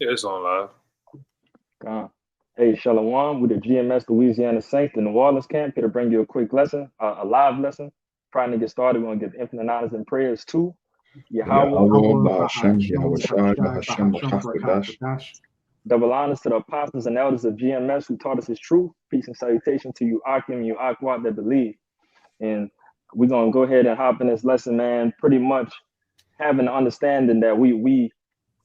Yeah, it's on live. Hey, Shalom, with the GMS Louisiana Saints, the New Orleans camp, here to bring you a quick lesson, a live lesson. Trying to get started, we're going to give infinite honors and prayers to Yahweh. Yahweh Bahashem, Yahweh Shai, Bahashem, Rakakadash. Double honors to the apostles and elders of GMS who taught us his truth. Peace and salutation to you, Akim, you Akwat that believe. And we're going to go ahead and hop in this lesson, man, pretty much having the understanding that we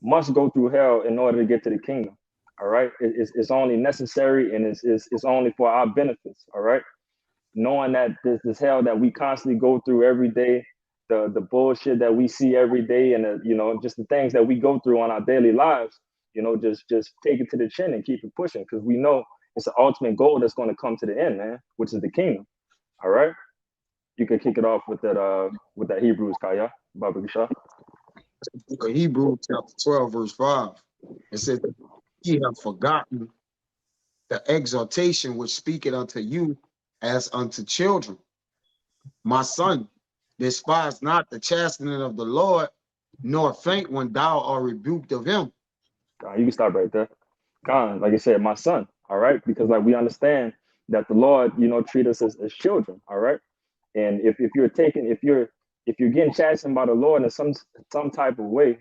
must go through hell in order to get to the kingdom. All right, it's only necessary and it's only for our benefits. All right, knowing that this hell that we constantly go through every day, the bullshit that we see every day, and just the things that we go through on our daily lives. Just take it to the chin and keep it pushing because we know it's the ultimate goal that's going to come to the end, man, which is the kingdom. All right, you can kick it off with that Hebrews, Kaya, Baba Gishah. Book of Hebrews, chapter 12, verse 5. It says, "Ye have forgotten the exhortation which speaketh unto you as unto children. My son, despise not the chastening of the Lord, nor faint when thou art rebuked of him." You can stop right there. Like I said, my son, all right? Because like we understand that the Lord, treat us as children, all right? And if you're getting chastened by the Lord in some type of way,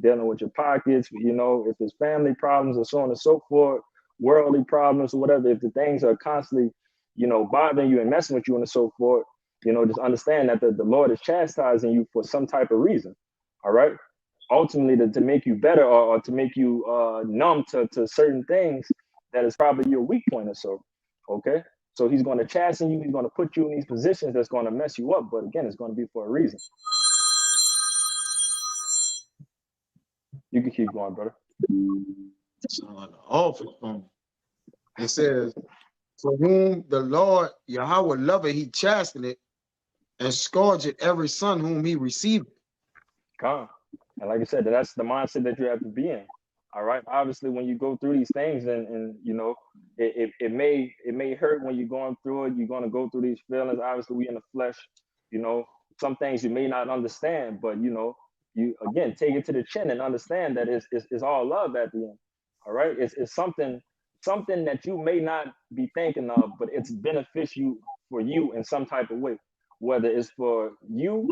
dealing with your pockets, if there's family problems and so on and so forth, worldly problems or whatever, if the things are constantly, bothering you and messing with you and so forth, just understand that the Lord is chastising you for some type of reason, all right? Ultimately to make you better or to make you numb to certain things that is probably your weak point or so, okay? So he's going to chasten you. He's going to put you in these positions that's going to mess you up. But again, it's going to be for a reason. You can keep going, brother. It says, "For whom the Lord Yahweh loveth, he chasteneth and scourgeth every son whom he receiveth." And like I said, that's the mindset that you have to be in. All right. Obviously, when you go through these things, and it may hurt when you're going through it. You're going to go through these feelings. Obviously, we in the flesh. Some things you may not understand, but you again take it to the chin and understand that it's all love at the end. All right. It's something that you may not be thinking of, but it's beneficial for you in some type of way, whether it's for you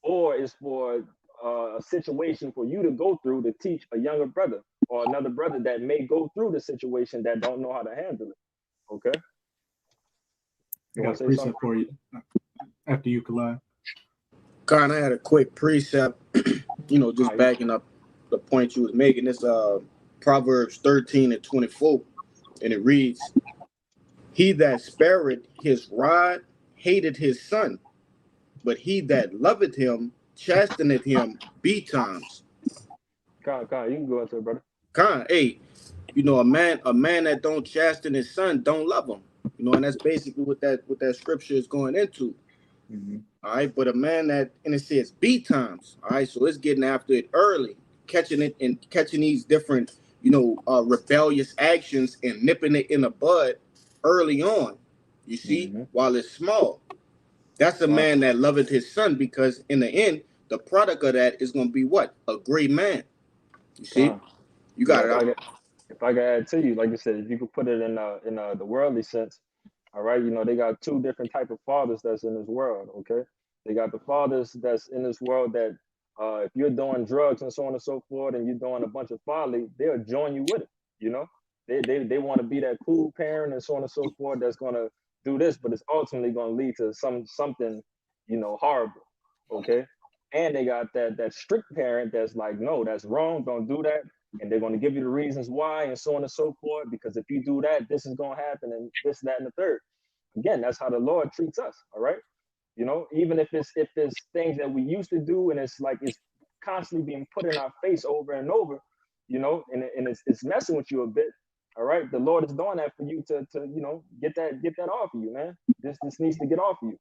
or it's for a situation for you to go through to teach a younger brother or another brother that may go through the situation that don't know how to handle it. Okay. I got a precept for you after you, Kalai. Kind of had a quick precept, just backing up the point you was making. This Proverbs 13:24, and it reads, "He that spared his rod hated his son, but he that loveth him chasteneth him betimes." You can go into it, brother. Hey, a man that don't chasten his son don't love him. And that's basically what that scripture is going into. Mm-hmm. All right, but a man that, and it says betimes. All right, so it's getting after it early, catching it and catching these different, rebellious actions and nipping it in the bud early on. You see, while it's small. That's a man that loveth his son, because in the end, the product of that is going to be what? A great man. You see, you got it. If I could add to you, like you said, if you could put it in the worldly sense, all right, they got two different type of fathers that's in this world. Okay, they got the fathers that's in this world that if you're doing drugs and so on and so forth, and you're doing a bunch of folly, they'll join you with it. They want to be that cool parent and so on and so forth that's going to do this, but it's ultimately going to lead to something horrible. Okay, and they got that strict parent that's like, no, that's wrong, don't do that. And they're going to give you the reasons why and so on and so forth, because if you do that, this is going to happen and this, that, and the third. Again, that's how the Lord treats us. All right. Even if it's things that we used to do and it's like it's constantly being put in our face over and over, and it's messing with you a bit. All right. The Lord is doing that for you to get that off of you, man. This needs to get off of you.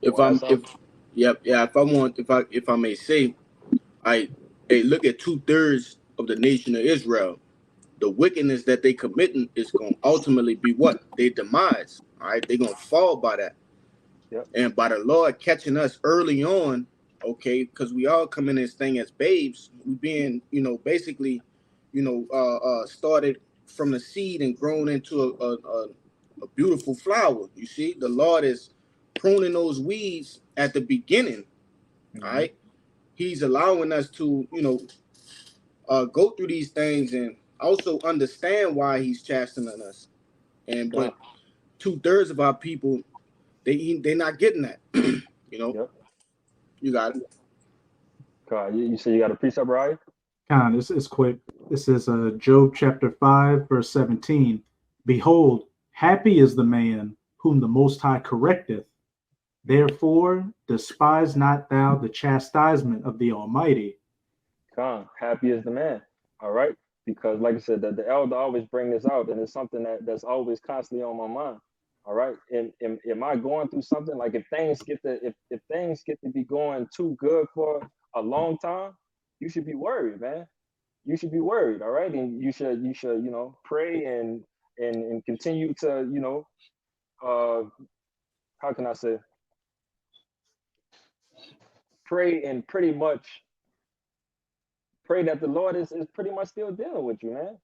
If I may say, look at 2/3 of the nation of Israel. The wickedness that they committing is going to ultimately be what? Their demise. All right, they're going to fall by that. Yep. And by the Lord catching us early on, okay, because we all come in this thing as babes. We being, basically, started from the seed and grown into a beautiful flower. You see, the Lord is pruning those weeds at the beginning. All right, He's allowing us to, go through these things and also understand why He's chastening us. And but 2/3 of our people, they're not getting that. Yep. You got it. You say you got a precept, right? This is quick. This is Job chapter 5, verse 17. Behold, happy is the man whom the Most High correcteth. Therefore, despise not thou the chastisement of the Almighty. Happy is the man. All right. Because like I said, the elder always bring this out, and it's something that's always constantly on my mind. All right. And am I going through something? Like if things get to be going too good for a long time, you should be worried, man. You should be worried, all right? And you should, pray and continue to, how can I say, pray and pretty much pray that the Lord is pretty much still dealing with you, man.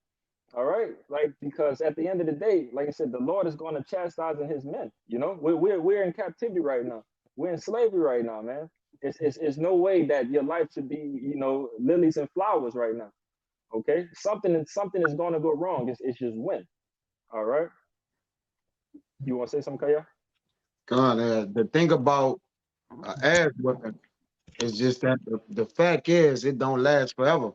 All right, like because at the end of the day, like I said, the Lord is going to chastise His men. We're in captivity right now. We're in slavery right now, man. It's no way that your life should be, lilies and flowers right now. Okay, something is going to go wrong. It's just when. All right. You want to say something, Kaya? The thing about ass whipping is just that the fact is it don't last forever.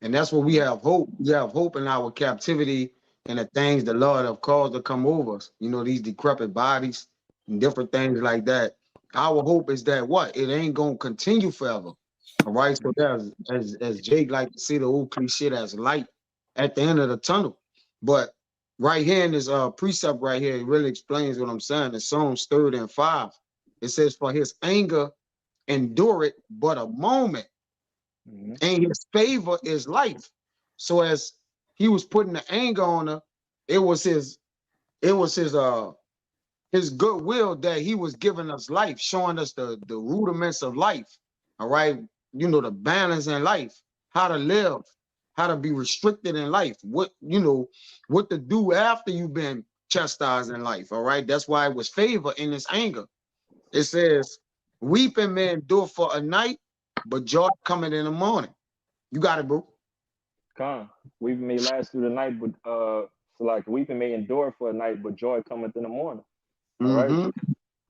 And that's what we have hope. We have hope in our captivity and the things the Lord have caused to come over us. These decrepit bodies and different things like that. Our hope is that what? It ain't gonna continue forever. All right. So there's as Jake like to see the old cliche as light at the end of the tunnel. But right here in this precept right here, it really explains what I'm saying. In Psalms 30 and 5, it says, for his anger endure it but a moment, and his favor is life. So as he was putting the anger on her, it was his goodwill that he was giving us life, showing us the rudiments of life. All right, the balance in life, how to live, how to be restricted in life, what to do after you've been chastised in life. All right, that's why it was favor in his anger. It says, weeping may endure for a night, but joy coming in the morning. You got it, bro. Weeping may last through the night, but so like weeping may endure for a night, but joy cometh in the morning. All right.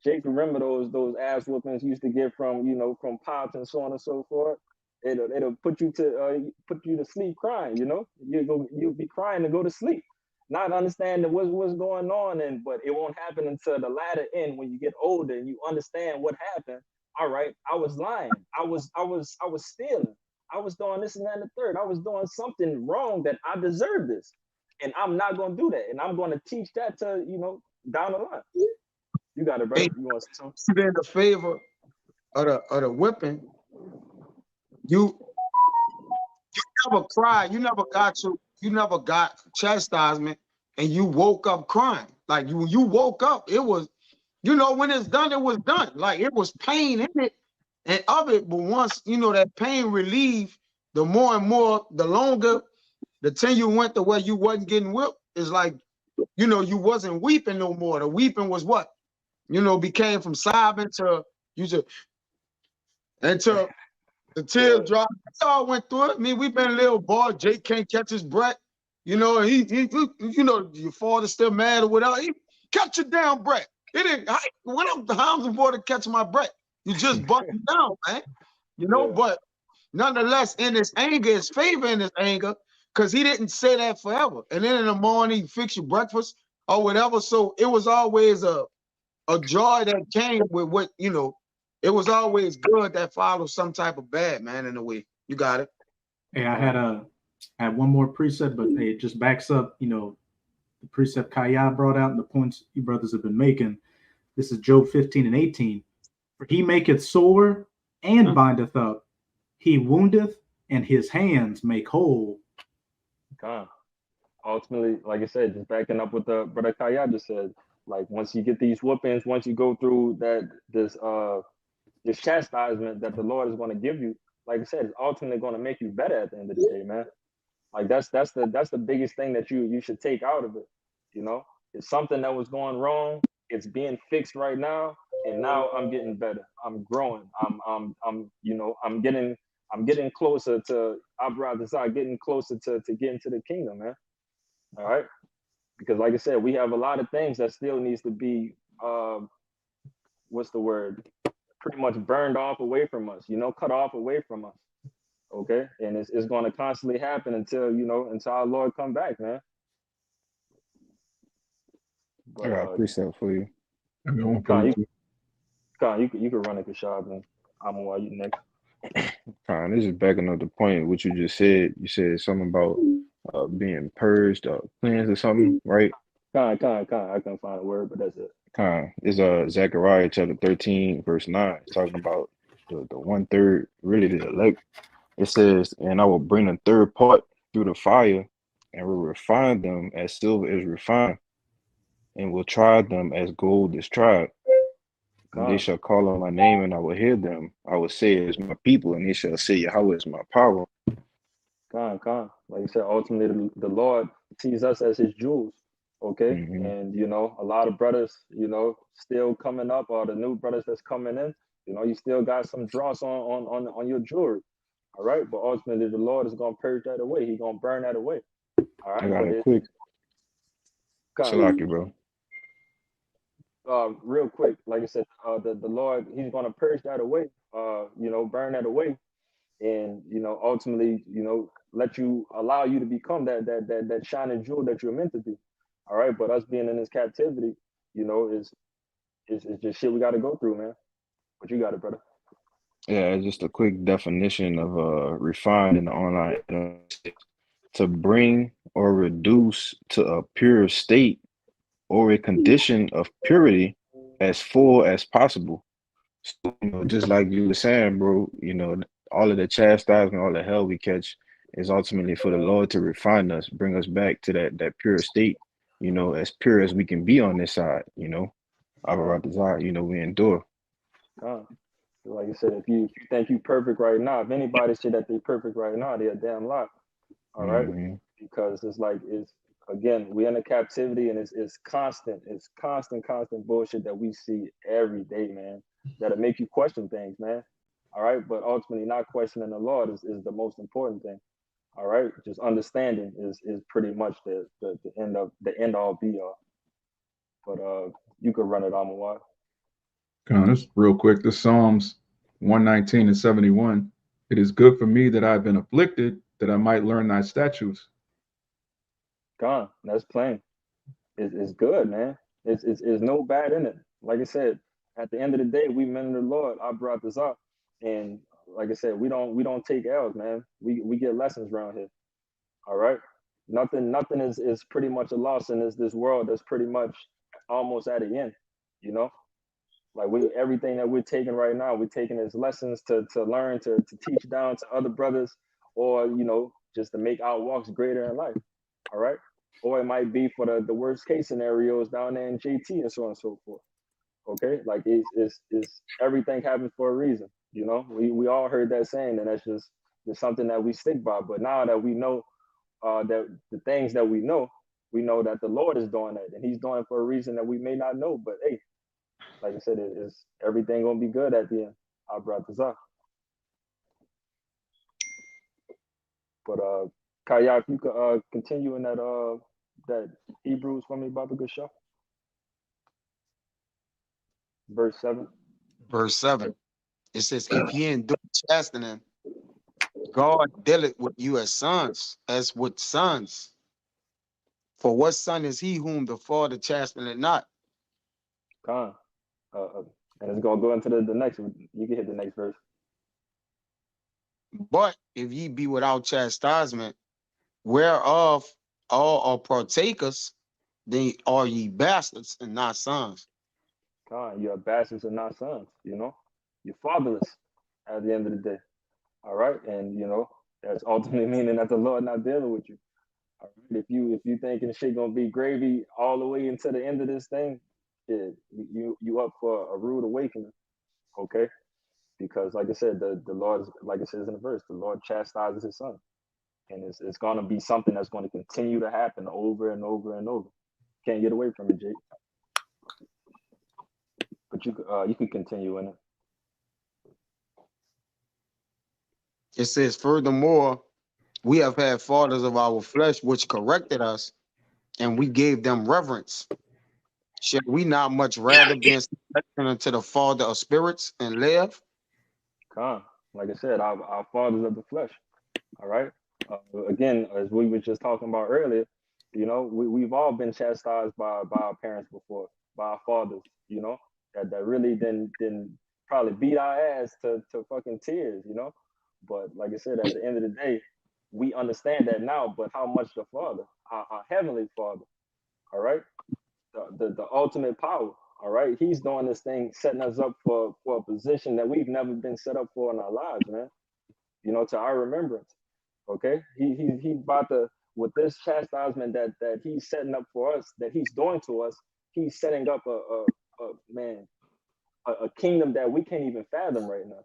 Jake, remember those ass whoopings you used to get from from pops and so on and so forth. It'll put you to sleep crying. You'll be crying to go to sleep, not understanding what's going on, but it won't happen until the latter end when you get older and you understand what happened. All right, I was lying. I was stealing. I was doing this and that and the third. I was doing something wrong that I deserve this, and I'm not going to do that. And I'm going to teach that to down the line. You got it, bro. You want to say something? In the favor of the whipping, you never cried. You never got chastisement, and you woke up crying. Like when you woke up, it was, when it's done, it was done. Like it was pain in it and of it, but once that pain relieved, the more and more, the longer, the till you went to where you wasn't getting whipped, is like, you wasn't weeping no more. The weeping was what? Became from sobbing to until the tears dropped. We all went through it. I mean, we've been a little boy. Jake can't catch his breath. He your father's still mad or whatever. He catch your damn breath. It ain't. What up the hounds for to catch my breath? You just busting down, man. But nonetheless, in his anger, his favor in his anger, because he didn't say that forever. And then in the morning, he fix your breakfast or whatever. So it was always a joy that came with what, it was always good that followed some type of bad, man, in a way. You got it. Hey, I had one more precept, but hey, it just backs up, the precept Kaya brought out and the points you brothers have been making. This is Job 15 and 18. For he maketh sore and bindeth up. He woundeth and his hands make whole. Ultimately, like I said, just backing up what the brother Kaya just said, like once you get these whoopings, once you go through this this chastisement that the Lord is going to give you, like I said, is ultimately going to make you better at the end of the day, man. Like that's the biggest thing that you should take out of it. You know, it's something that was going wrong. It's being fixed right now, and now I'm getting better. I'm growing. I'm you know I'm getting closer to getting closer to getting to the kingdom, man. All right, because like I said, we have a lot of things that still needs to be what's the word? Pretty much burned off away from us. You know, cut off away from us. Okay, and it's going to constantly happen until until our Lord come back, man. I But got a precept for you. I got one for Con, you you, too. Con, you can run it, Kashab, and I'm while you next. This is backing up the point what you just said. You said something about being purged or cleansed or something, right? Con. I couldn't find a word, but that's it. Is Zechariah chapter 13, verse 9, talking about the one third, really the elect. It says, and I will bring a third part through the fire and will refine them as silver is refined, and will try them as gold is tried. And they Con, shall call on my name, and I will hear them. I will say, it is my people, and they shall say, Yahweh is my power. Con. Like you said, ultimately the Lord sees us as His jewels. Okay, Hmm. and a lot of brothers, still coming up, or the new brothers that's coming in, you still got some dross on your jewelry. All right, but ultimately the Lord is gonna purge that away. He's gonna burn that away. All I right, got but a quick Con, Salaki, bro. real quick, like I said, the Lord, He's gonna purge that away, burn that away, and ultimately, allow you to become that shining jewel that you're meant to be. All right, but us being in this captivity, is just shit we got to go through, man. But you got it, brother. Yeah, just a quick definition of refined in the online to bring or reduce to a pure state or a condition of purity as full as possible. So, just like you were saying, bro, all of the chastisement, all the hell we catch is ultimately for the Lord to refine us, bring us back to that pure state, as pure as we can be on this side, Abarat, we endure. Uh, like you said, if you think you perfect right now, if anybody say that they perfect right now, they're a damn lie. All right, Hmm. because it's again, we're in a captivity, and it's constant bullshit that we see every day, man. That'll make you question things, man. All right, but ultimately, not questioning the Lord is the most important thing. All right, just understanding is pretty much the end all be all. But you could run it on Amawad. This real quick. This Psalms 119 and 71. It is good for me that I've been afflicted, that I might learn thy statutes. Gone. That's plain. It's good, man. It's no bad in it. Like I said, at the end of the day, we men of the Lord. I brought this up, and like I said, we don't take L's, man. We get lessons around here. All right. Nothing is pretty much a loss in this world that's pretty much almost at the end. You know, like everything that we're taking right now, we're taking as lessons to learn to teach down to other brothers, or just to make our walks greater in life. All right. Or it might be for the worst case scenarios down there in JT and so on and so forth. Okay, like it's everything happens for a reason. We all heard that saying, and that's just something that we stick by. But now that we know that the things that we know that the Lord is doing that, and He's doing it for a reason that we may not know. But hey, like I said, it's everything gonna be good at the end. I brought this up. But Kayak, you could continue in that Hebrews for me, Baba Gashah. Verse 7. Verse 7. It says, if ye endure chastening, God dealeth with you as with sons. For what son is he whom the father chasteneth not? Khan. And it's gonna go into the next one. You can hit the next verse. But if ye be without chastisement, whereof all are partakers, then are ye bastards and not sons. Khan, you're bastards and not sons, You're fatherless at the end of the day. All right. And that's ultimately meaning that the Lord not dealing with you. All right. If you thinking shit gonna be gravy all the way into the end of this thing, yeah, you up for a rude awakening. Okay. because like I said, the Lord is, like it says in the verse, the Lord chastises his son. And it's gonna be something that's going to continue to happen over and over and over. Can't get away from it, Jake. But you could continue in it. It says, furthermore, we have had fathers of our flesh which corrected us, and we gave them reverence. Shall we not much rather be in subjection unto the Father of spirits and live? Come, like I said, our fathers of the flesh. All right. Again, as we were just talking about earlier, you know, we've all been chastised by our parents before, by our fathers. You know, that really didn't probably beat our ass to fucking tears. You know, but like I said, at the end of the day, we understand that now. But how much the Father, our heavenly Father, all right, the ultimate power. All right, he's doing this thing, setting us up for a position that we've never been set up for in our lives, man. You know, to our remembrance. Okay, he about to, with this chastisement that he's setting up for us, that he's doing to us, he's setting up a kingdom that we can't even fathom right now.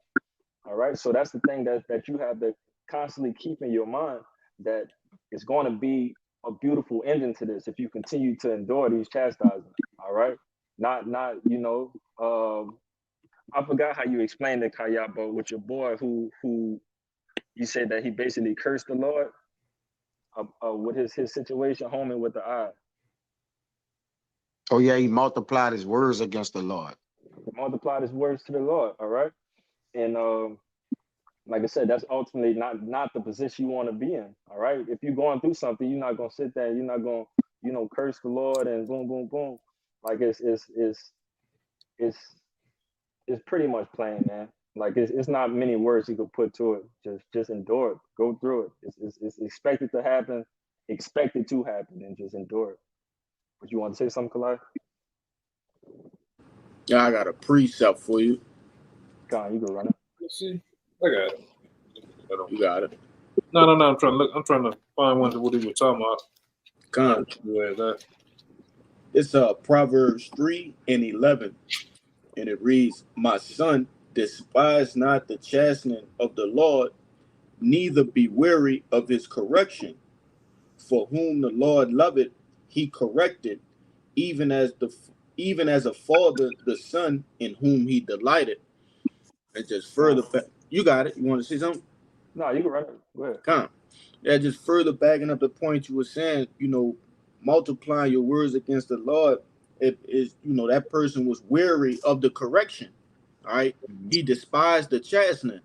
All right, so that's the thing that you have to constantly keep in your mind, that it's going to be a beautiful ending to this if you continue to endure these chastisements. All right, not you know, I forgot how you explained it, Kaya, but with your boy who you said that he basically cursed the Lord with his situation, homing with the eye. Oh yeah, he multiplied his words against the Lord. He multiplied his words to the Lord. All right, and like I said, that's ultimately not the position you want to be in. All right, if you're going through something, you're not gonna sit there. You're not gonna curse the Lord and boom boom boom. Like it's pretty much plain, man. Like it's not many words you could put to it. Just endure it. Go through it. It's expected to happen, expected to happen, and just endure it. But you want to say something, Kalai? Yeah, I got a precept for you. Go on, you can run it. Let's see. I got it. You got it. No. I'm trying to look. I'm trying to find one what he was talking about. Con. Yeah, that. It's Proverbs 3:11, and it reads, "My son, despise not the chastening of the Lord, neither be weary of his correction. For whom the Lord loveth, he corrected, even as a father the son in whom he delighted." And just further back, you got it. You want to say something? No, you can run it. Go ahead. Come. Yeah, just further backing up the point you were saying, multiplying your words against the Lord, it is, that person was weary of the correction. All right. He despised the chastening.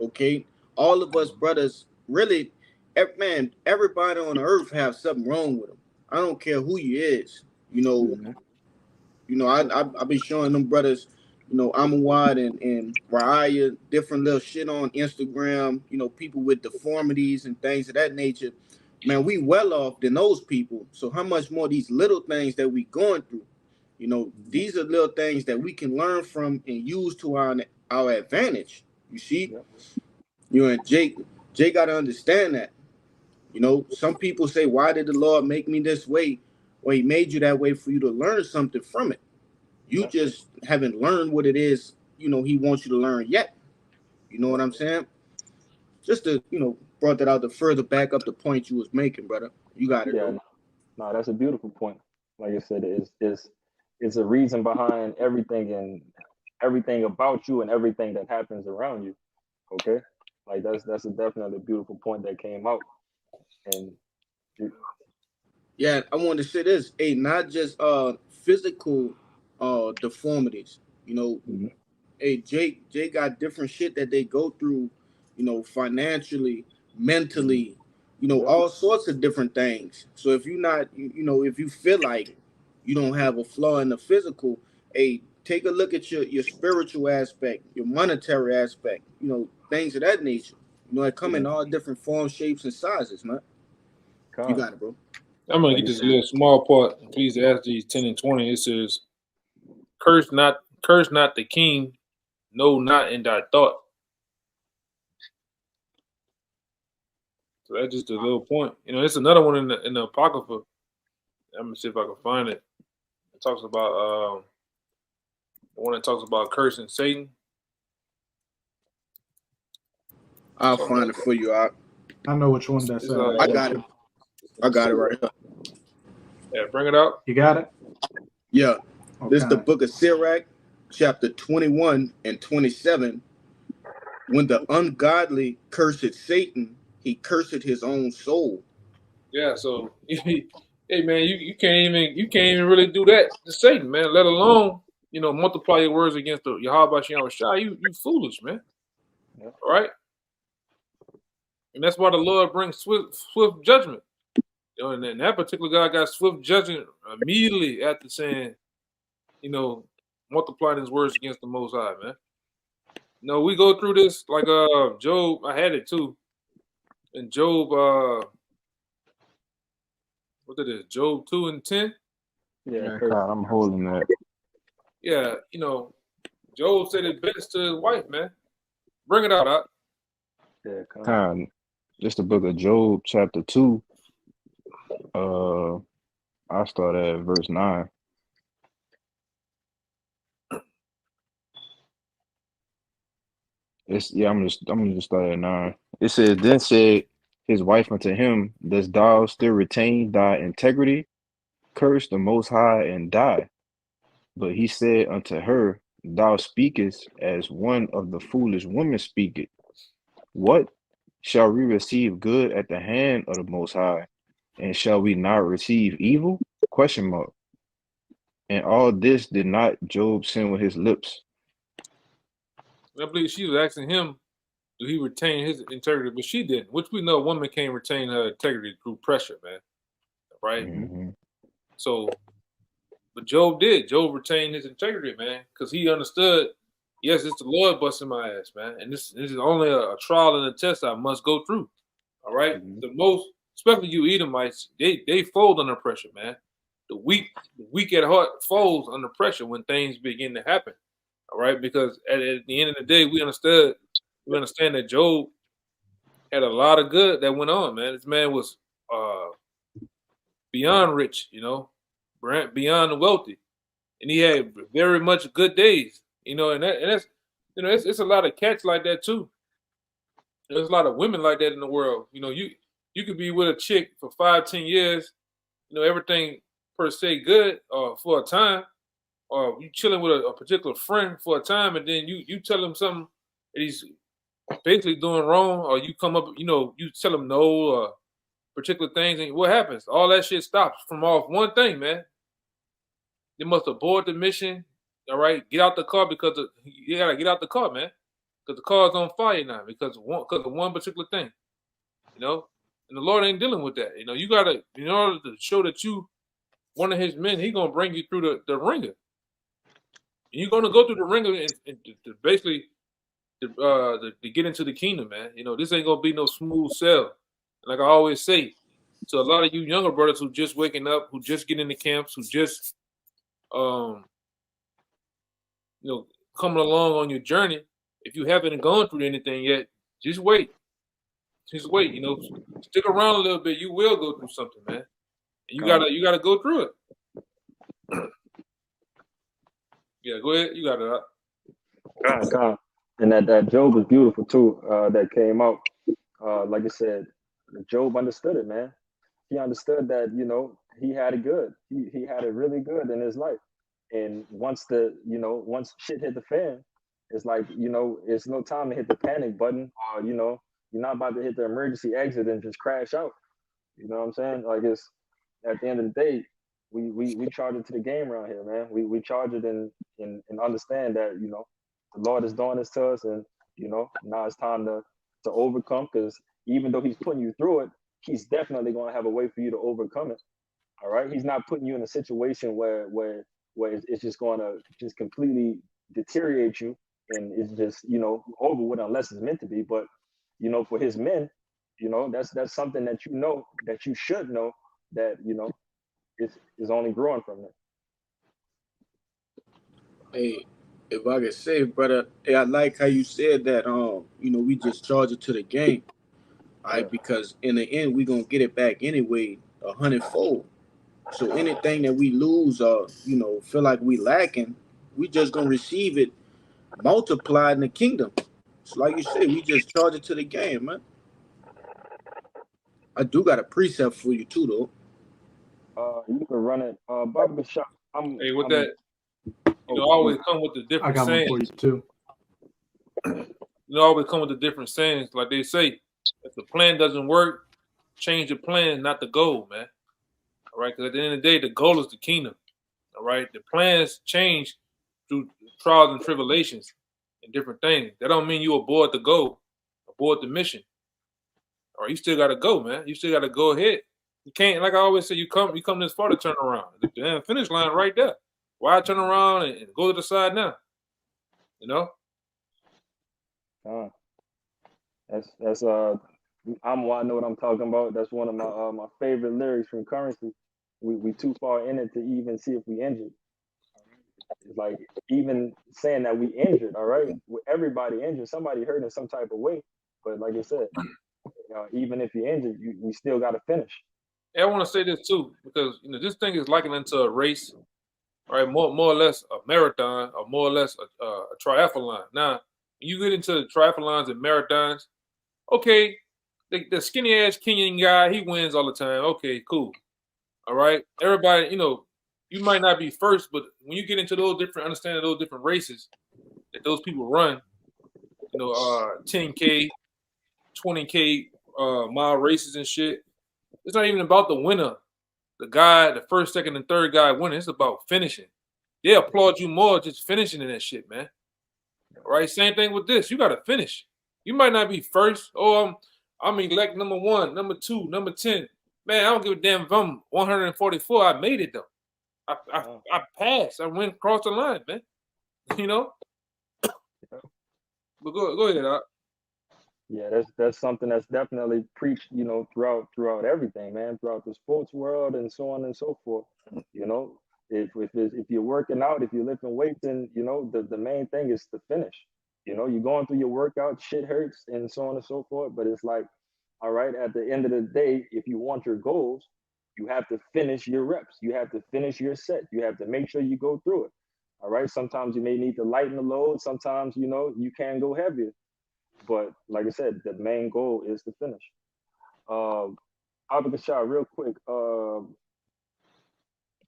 Okay. All of us brothers, really, everybody on the earth have something wrong with them. I don't care who you is. I've been showing them brothers, Amawad and Raya, different little shit on Instagram, people with deformities and things of that nature. Man, we well off than those people. So how much more these little things that we going through? These are little things that we can learn from and use to our advantage. You see? Yep. And Jake got to understand that. Some people say, why did the Lord make me this way? Well, he made you that way for you to learn something from it. You just haven't learned what it is, he wants you to learn yet. You know what I'm saying? Just to, brought that out to further back up the point you was making, brother. You got it. Yeah, no, that's a beautiful point. Like I said, it's a reason behind everything and everything about you and everything that happens around you. Okay? Like that's definitely a beautiful point that came out. And yeah, I wanted to say this, not just physical deformities. Jake got different shit that they go through, financially, mentally, all sorts of different things. So if you're not, if you feel like you don't have a flaw in the physical, take a look at your spiritual aspect, your monetary aspect, things of that nature. It come in all different forms, shapes, and sizes, man. You got it, bro. I'm gonna get this little small part. Ecclesiastes 10 and 20. It says, curse not the king, no, not in thy thought. So that's just a little point. It's another one in the Apocrypha. I'm gonna see if I can find it. It talks about the one that talks about cursing Satan. I'll find it for you. I know which one that's It's, I got it. I got it right here. Yeah, bring it out. You got it? Yeah. This is the Okay. book of Sirach, chapter 21 and 27. When the ungodly cursed Satan, he cursed his own soul. Yeah, so hey man, you can't even really do that to Satan, man. Let alone multiply your words against the Yahweh Shem Shai. You foolish, man. Yeah. All right, and that's why the Lord brings swift judgment. And that particular guy got swift judgment immediately after saying, multiplying his words against the Most High, man. We go through this like Job. I had it too, and Job. What it is? Job 2 and 10. Yeah, God, I'm holding that. Yeah, Job said it best to his wife, man. Bring it out, Doc. yeah, God, just the book of Job, chapter 2. I start at verse 9. I'm gonna just start at 9. It says, then said his wife unto him, dost thou still retain thy integrity? Curse the Most High and die. But he said unto her, thou speakest as one of the foolish women speaketh. What? Shall we receive good at the hand of the Most High, and shall we not receive evil? Question mark. And all this did not Job sin with his lips. I believe she was asking him, do he retain his integrity? But she didn't, which we know women can't retain her integrity through pressure, man. Right? Mm-hmm. So, but Job did. Job retained his integrity, man, because he understood, yes, it's the Lord busting my ass, man. And this is only a trial and a test I must go through. All right? Mm-hmm. The most, especially you Edomites, they fold under pressure, man. The weak at heart folds under pressure when things begin to happen. All right, because at the end of the day, we understand that Job had a lot of good that went on, man. This man was beyond rich, beyond wealthy, and he had very much good days, and that's it's a lot of cats like that too. There's a lot of women like that in the world. You could be with a chick for 5-10 years, everything per se good for a time, or you chilling with a particular friend for a time, and then you tell him something that he's basically doing wrong, or you come up, you tell him no, or particular things, and what happens? All that shit stops from off one thing, man. They must abort the mission. All right, get out the car because you gotta get out the car, man, because the car's on fire now because of one particular thing, And the Lord ain't dealing with that. You gotta, in order to show that you one of His men, He gonna bring you through the ringer. You're gonna go through the ringer and to basically to get into the kingdom, man. This ain't gonna be no smooth sail. Like I always say, to a lot of you younger brothers who just waking up, who just get into camps, who just coming along on your journey. If you haven't gone through anything yet, just wait. Just wait. Stick around a little bit. You will go through something, man. And you gotta go through it. Yeah, go ahead. You got it. God. And that Job was beautiful too. That came out. Like I said, Job understood it, man. He understood that he had it good. He had it really good in his life. And once shit hit the fan, it's like it's no time to hit the panic button, or you're not about to hit the emergency exit and just crash out. You know what I'm saying? Like, it's at the end of the day, we charge it to the game around here, man. We charge it and understand that the Lord is doing this to us, and now it's time to overcome, because even though He's putting you through it, He's definitely going to have a way for you to overcome it. All right, He's not putting you in a situation where it's just going to just completely deteriorate you, and it's just over with, unless it's meant to be. But for His men, that's something that that you should know, that is only growing from it. Hey, if I could say, brother, hey, I like how you said that. We just charge it to the game, all right? Because in the end, we gonna get it back anyway, 100-fold. So anything that we lose, or feel like we lacking, we just gonna receive it multiplied in the kingdom. So like you said, we just charge it to the game, man. I do got a precept for you too, though. You can run it. Baba Shop. Hey, with that, always come with the I different got one sayings. for you too. Always come with the different sayings. Like they say, if the plan doesn't work, change the plan, not the goal, man. All right, because at the end of the day, the goal is the kingdom. All right, the plans change through trials and tribulations and different things. That don't mean you abort the goal, abort the mission. All right, you still got to go, man. You still got to go ahead. You can't, like I always say, you come this far to turn around. The damn finish line right there. Why turn around and go to the side now? You know. That's I know what I'm talking about. That's one of my favorite lyrics from Currency. We too far in it to even see if we injured. It's like even saying that we injured, all right? With everybody injured, somebody hurt in some type of way. But like I said, even if you're injured, we still got to finish. Yeah, I want to say this too, because this thing is likened into a race, all right? More or less a marathon, or more or less a triathlon. Now, when you get into the triathlons and marathons, okay, the skinny ass Kenyan guy, he wins all the time. Okay, cool. All right. Everybody, you might not be first, but when you get into understanding those different races that those people run, 10K, 20K mile races and shit, it's not even about the winner. The guy, the first, second, and third guy winning. It's about finishing. They applaud you more just finishing in that shit, man. All right. Same thing with this. You got to finish. You might not be first. Oh, I'm elect number 1, number 2, number 10. Man, I don't give a damn if I'm 144. I made it though. I passed. I went across the line, man. But go ahead, Doc. Yeah, that's something that's definitely preached, throughout everything, man, throughout the sports world and so on and so forth. If you're working out, if you're lifting weights, then the main thing is to finish. You're going through your workout, shit hurts, and so on and so forth. But it's like, all right, at the end of the day, if you want your goals, you have to finish your reps. You have to finish your set. You have to make sure you go through it. All right. Sometimes you may need to lighten the load. Sometimes, you can go heavier. But like I said, the main goal is to finish. Abakashah, real quick.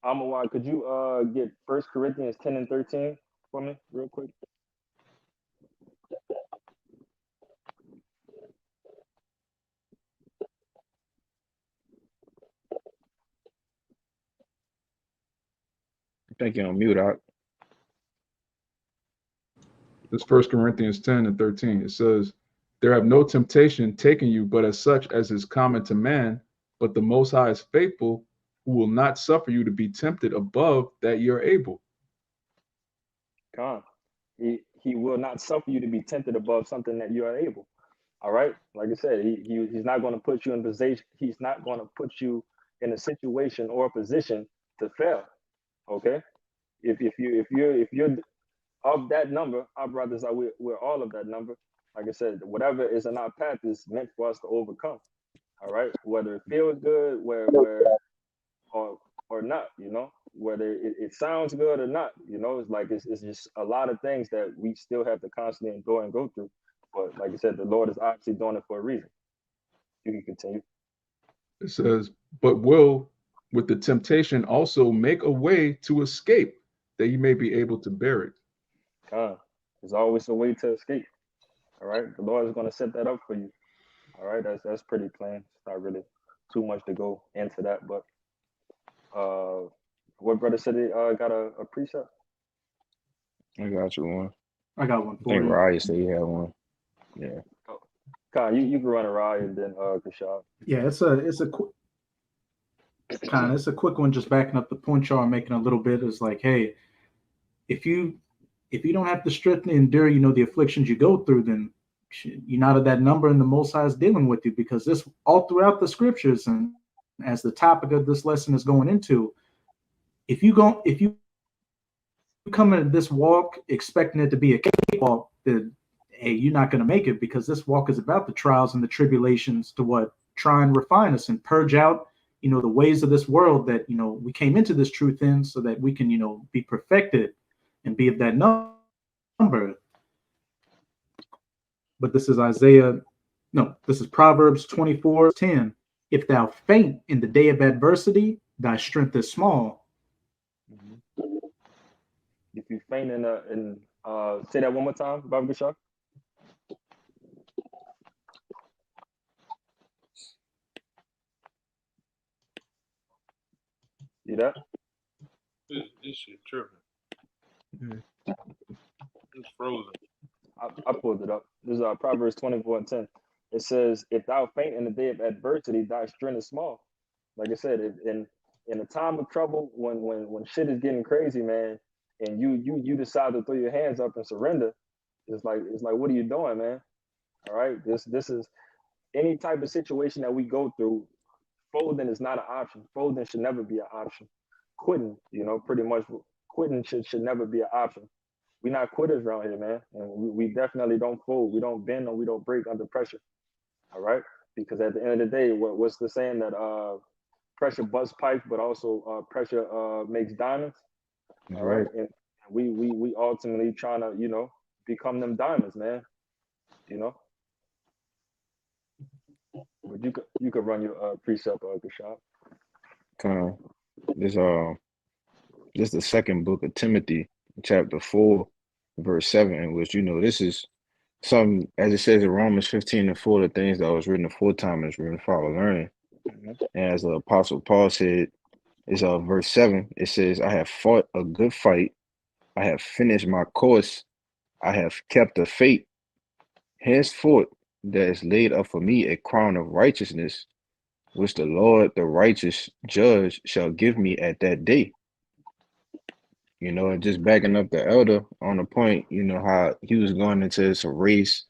Amawad, could you get 1 Corinthians 10 and 13 for me, real quick? I think you're on mute, Doc. This 1 Corinthians 10 and 13. It says, "There have no temptation taken you, but as such as is common to man. But the Most High is faithful, who will not suffer you to be tempted above that you're able." Con. He will not suffer you to be tempted above something that you are able. All right. Like I said, he's not going to put you in position. He's not going to put you in a situation or a position to fail. Okay. If you're of that number, our brothers are we're all of that number. Like I said, whatever is in our path is meant for us to overcome. All right. Whether it feels good, or not, whether it sounds good or not, it's like it's just a lot of things that we still have to constantly endure and go through. But like I said, the Lord is obviously doing it for a reason. You can continue. It says, "But will with the temptation also make a way to escape, that you may be able to bear it." There's always a way to escape. All right. The Lord is going to set that up for you. All right. That's pretty plain. It's not really too much to go into that. But what brother said he got a precept? I got you one. I got one I for think you. Raya said he had one. Yeah. Khan, you can run a ride and then Kashab. Yeah, it's a quick one. Just backing up the point y'all are making a little bit is like, hey, if you don't have the strength to endure, the afflictions you go through, then you're not of that number, and the Most High is dealing with you, because this all throughout the scriptures, and as the topic of this lesson is going into, if you come into this walk expecting it to be a cakewalk, then hey, you're not going to make it, because this walk is about the trials and the tribulations to try and refine us and purge out, the ways of this world that, we came into this truth in, so that we can, be perfected and be of that number. But this is this is Proverbs 24:10. If thou faint in the day of adversity, thy strength is small. If you faint say that one more time, Baba Gashar. See that? This shit tripping. Yeah. It's frozen. I pulled it up. This is Proverbs 24:10. It says, "If thou faint in the day of adversity, thy strength is small." Like I said, in a time of trouble, when shit is getting crazy, man, and you decide to throw your hands up and surrender, it's like what are you doing, man? All right, this is any type of situation that we go through. Folding is not an option. Folding should never be an option. Quitting, pretty much quitting should never be an option. We're not quitters around here, man, and we definitely don't fold. We don't bend or we don't break under pressure. All right, because at the end of the day, what's the saying that pressure busts pipes, but also pressure makes diamonds. That's All right, right. and we ultimately trying to become them diamonds, man. But you could run your precept, Gashab. Kind this the second book of Timothy, chapter 4, verse 7, which this is some, as it says in Romans 15:4, the things that was written aforetime is written for our learning. And as the Apostle Paul said, is verse 7, it says, I have fought a good fight, I have finished my course, I have kept the faith. Henceforth there is laid up for me a crown of righteousness, which the Lord, the righteous judge, shall give me at that day. And just backing up the elder on the point, how he was going into some race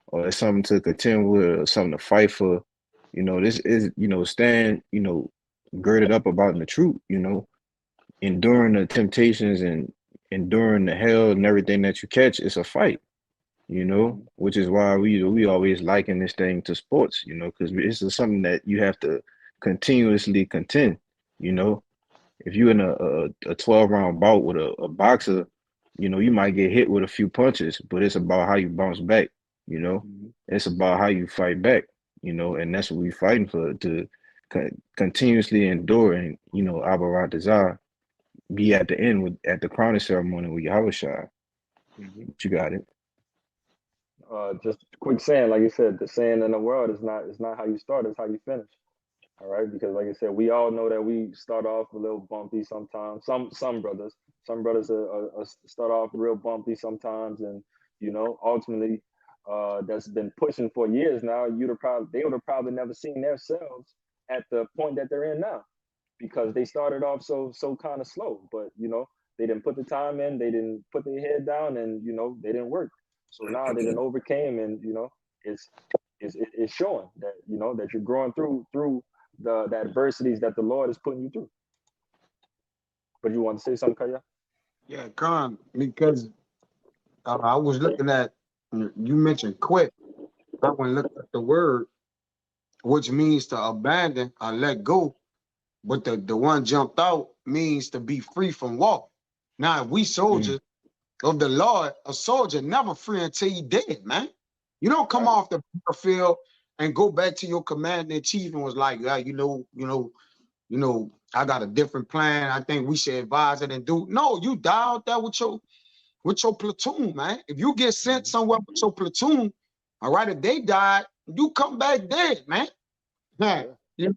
or something to contend with or something to fight for. This is, stand, girded up about the truth, enduring the temptations and enduring the hell and everything that you catch. It's a fight, which is why we always liken this thing to sports, because this is something that you have to continuously contend, If you're in a 12-round bout with a boxer, you might get hit with a few punches, but it's about how you bounce back, It's about how you fight back, and that's what we're fighting for, to continuously endure and, Abarat be at the end at the crowning ceremony with Yahushua. But you got it. Just a quick saying, like you said, the saying in the world is not how you start, it's how you finish. All right, because like I said, we all know that we start off a little bumpy sometimes. Some brothers start off real bumpy sometimes, and ultimately, that's been pushing for years now. They would have probably never seen themselves at the point that they're in now, because they started off so kind of slow. But they didn't put the time in, they didn't put their head down, and they didn't work. So now they didn't overcame, and it's showing that that you're growing through the adversities that the Lord is putting you through. But you want to say something, Kaya? Yeah, Khan, because I was looking at, you mentioned quit. I went and looked at the word, which means to abandon or let go. But the one jumped out means to be free from war. Now, if we soldiers of the Lord, a soldier never free until he dead, man. You don't come off the field and go back to your commander in chief and was like, yeah, I got a different plan. I think we should advise it and do. No, you die out there with your platoon, man. If you get sent somewhere with your platoon, all right, if they died, you come back dead, man.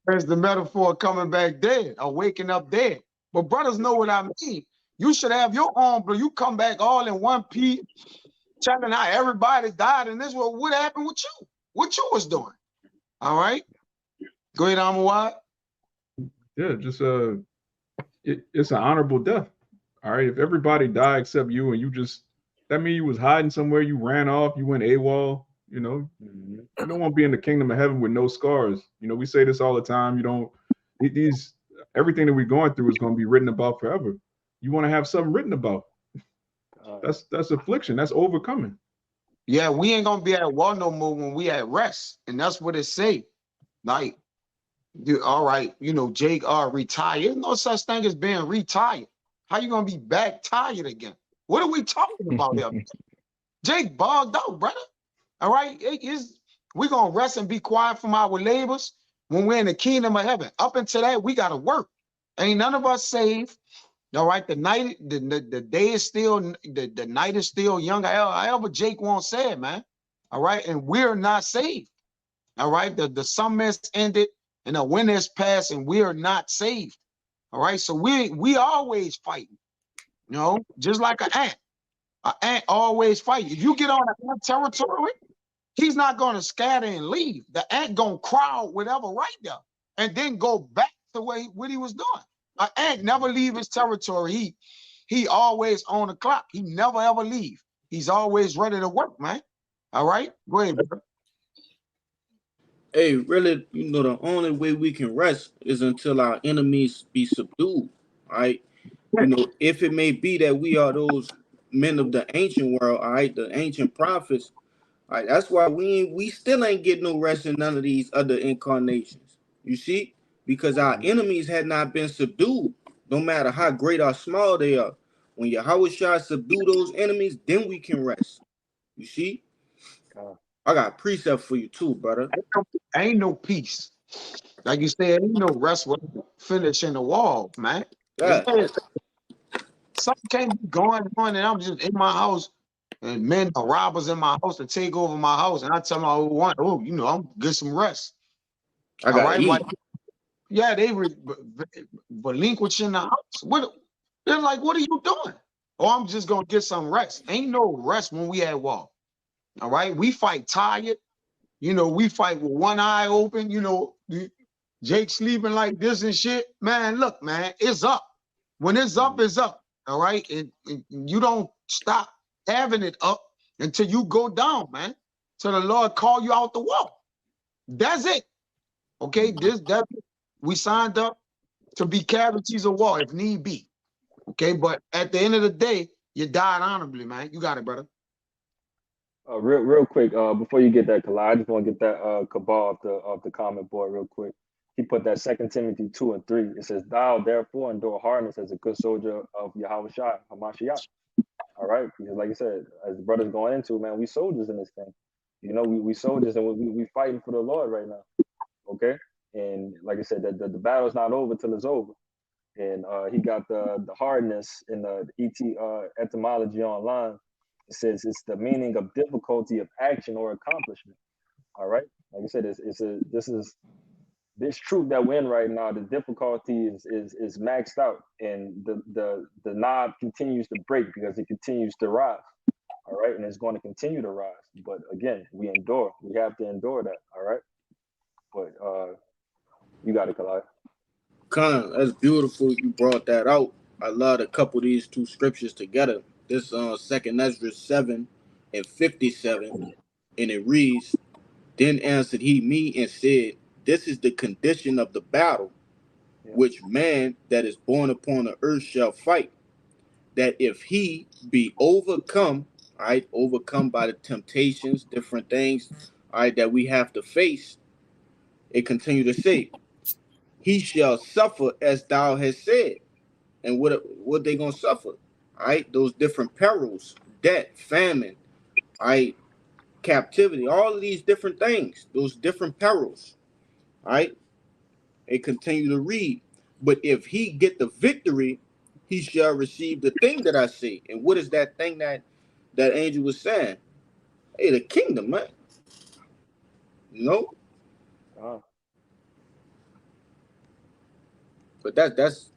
There's the metaphor coming back dead or waking up dead. But brothers know what I mean. You should have your own, bro. You come back all in one piece, telling how everybody died, and this what happened with you? What you was doing? All right, go ahead, Amawad. Yeah, just it's an honorable death. All right, if everybody died except you, and that means you was hiding somewhere, you ran off, you went AWOL. You don't want to be in the kingdom of heaven with no scars. We say this all the time. Everything that we're going through is going to be written about forever. You want to have something written about. That's affliction. That's overcoming. Yeah, we ain't gonna be at war no more when we at rest, and that's what it say. Like, all right, Jake retired. There's no such thing as being retired. How you gonna be back tired again? What are we talking about here? Jake bogged out, brother. All right, we're gonna rest and be quiet from our labors when we're in the kingdom of heaven. Up until that, we gotta work. Ain't none of us saved. All right, the day is still the night is still young. However Jake once said, man. All right, and we're not saved. All right, the summer has ended and the winter is past, and we are not saved. All right, so we always fighting. You know, just like an ant. An ant always fight. If you get on an ant territory, he's not going to scatter and leave. The ant going to crowd whatever right there and then go back to what he was doing. An ant never leave his territory. He always on the clock. He never ever leave. He's always ready to work, man. All right, go ahead, bro. Hey, really, the only way we can rest is until our enemies be subdued. All right. If it may be that we are those men of the ancient world, all right, the ancient prophets, all right, that's why we still ain't getting no rest in none of these other incarnations. You see? Because our enemies had not been subdued, no matter how great or small they are. When Yahweh Shah subdue those enemies, then we can rest. You see? I got a precept for you too, brother. Ain't no peace. Like you said, ain't no rest with finishing the wall, man. Yeah. Something can't be going on, and I'm just in my house, and men are robbers in my house to take over my house, and I tell them I want, I'm get some rest. I got right? Yeah, they relinquishing the house. They're like, what are you doing? Oh, I'm just gonna get some rest. Ain't no rest when we at war. All right, we fight tired. We fight with one eye open. Jake sleeping like this and shit. Man, look, man, it's up. When it's up, it's up. All right, and you don't stop having it up until you go down, man. Till the Lord call you out the wall. That's it. Okay, we signed up to be casualties of war if need be. Okay, but at the end of the day, you died honorably, man. You got it, brother. Real quick, before you get that, Kalai, I just want to get that Cabal off the comment board real quick. He put that 2 Timothy 2:3. It says, "Thou therefore endure hardness as a good soldier of Yahweh Shai Hamashiach." All right, because like I said, as the brother's going into, man, we soldiers in this thing. We soldiers, and we fighting for the Lord right now. Okay, and like I said, the battle's not over till it's over. And he got the hardness in the etymology online. It says it's the meaning of difficulty of action or accomplishment. All right, like I said, this truth that we're in right now. The difficulty is maxed out, and the knob continues to break because it continues to rise. All right, and it's going to continue to rise. But again, we endure. We have to endure that. All right, but you got it, Kalai. Khan, that's beautiful. You brought that out. I love to couple these two scriptures together. This 2nd Ezra 7:57, and it reads, "Then answered he me and said, This is the condition of the battle, which man that is born upon the earth shall fight, that if he be overcome," all right, overcome by the temptations, different things, all right, that we have to face. It continue to say, "He shall suffer as thou hast said." And what they gonna suffer? All right, those different perils, debt, famine, all right, captivity, all of these different things, those different perils. All right, and continue to read. "But if he get the victory, he shall receive the thing that I say." And what is that thing that angel was saying? Hey, the kingdom, man. But that's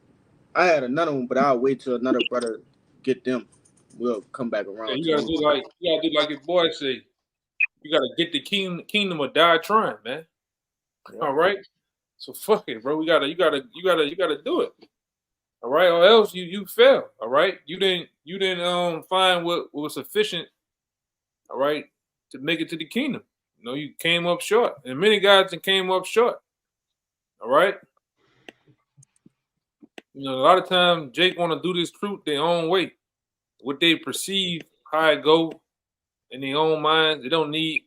I had another one, but I'll wait till another brother get them. We'll come back around. Yeah, you gotta do like your boy say. You gotta get the kingdom or die trying, man. Yeah. All right. So fuck it, bro. You gotta do it. All right, or else you fail. All right. You didn't find what was sufficient. All right, to make it to the kingdom. You came up short, and many guys came up short. All right. A lot of times Jake want to do this truth their own way, what they perceive, how it go in their own minds. They don't need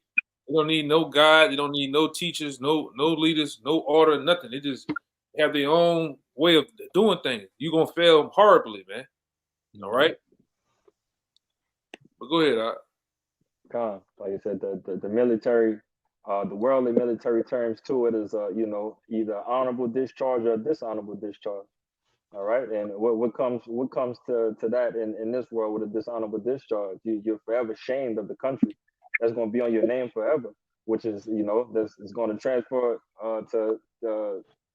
no guide. They don't need no teachers, no leaders, no order, nothing. They just have their own way of doing things. You're gonna fail horribly, man. All right. But go ahead, Like I said, the military, the worldly military terms to it is, either honorable discharge or dishonorable discharge. All right, and what comes to that in this world with a dishonorable discharge? You're forever shamed of the country. That's going to be on your name forever, which is that's is going to transfer to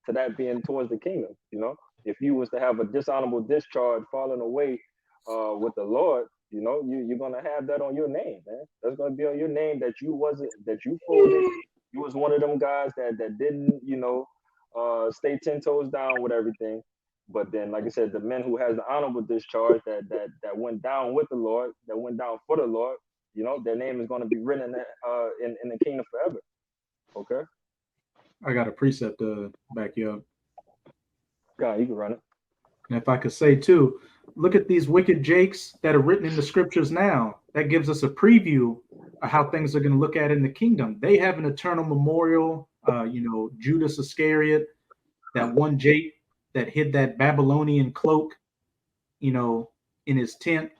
that being towards the kingdom. If you was to have a dishonorable discharge falling away with the Lord, you're going to have that on your name, man. That's going to be on your name that you folded. You was one of them guys that didn't stay 10 toes down with everything. But then, like I said, the men who has the honorable discharge that went down with the Lord, that went down for the Lord, their name is going to be written in the kingdom forever. Okay. I got a precept to back you up. God, you can run it. And if I could say too, look at these wicked jakes that are written in the scriptures now. That gives us a preview of how things are going to look at in the kingdom. They have an eternal memorial. Judas Iscariot, that one Jake that hid that Babylonian cloak, in his tent.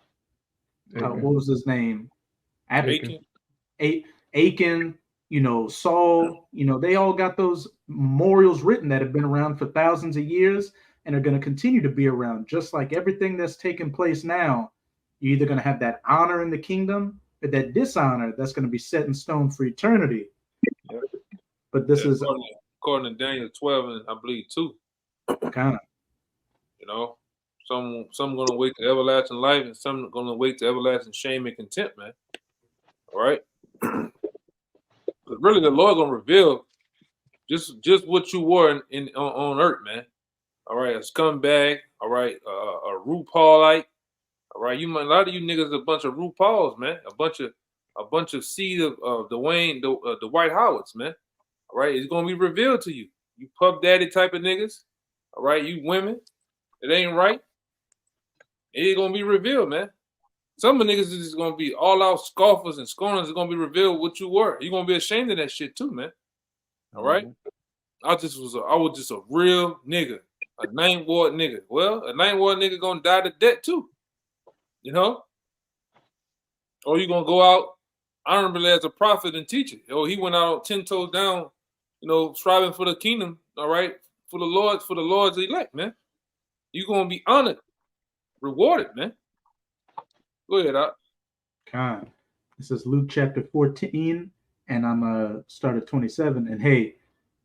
What was his name? Achan. Achan, Saul, they all got those memorials written that have been around for thousands of years and are going to continue to be around. Just like everything that's taking place now, you're either going to have that honor in the kingdom or that dishonor that's going to be set in stone for eternity. Yep. But this is according to Daniel 12 and I believe 2. Kind of. Some going to wait to everlasting life and some going to wait to everlasting shame and contempt, man. All right? Because really the Lord going to reveal just what you were on earth, man. All right, a scumbag. All right, a RuPaulite. All right, a lot of you niggas a bunch of RuPauls, man. A bunch of seed of Dwayne, the White Howards, man. All right, it's gonna be revealed to you. You puff daddy type of niggas. All right, you women, it ain't right. It's gonna be revealed, man. Some of the niggas is gonna be all out scoffers and scorners. It's gonna be revealed what you were. You're gonna be ashamed of that shit too, man. All right. I was just a real nigga, a ninth ward nigga. Well, a ninth ward nigga gonna die to debt too, Or you gonna go out honorably as a prophet and teacher. Or he went out 10 toes down, striving for the kingdom. All right, for the Lord's elect, man. You gonna be honored, rewarded, man. Go ahead, Doc. God. This is Luke chapter 14, and I'm start at 27. And hey,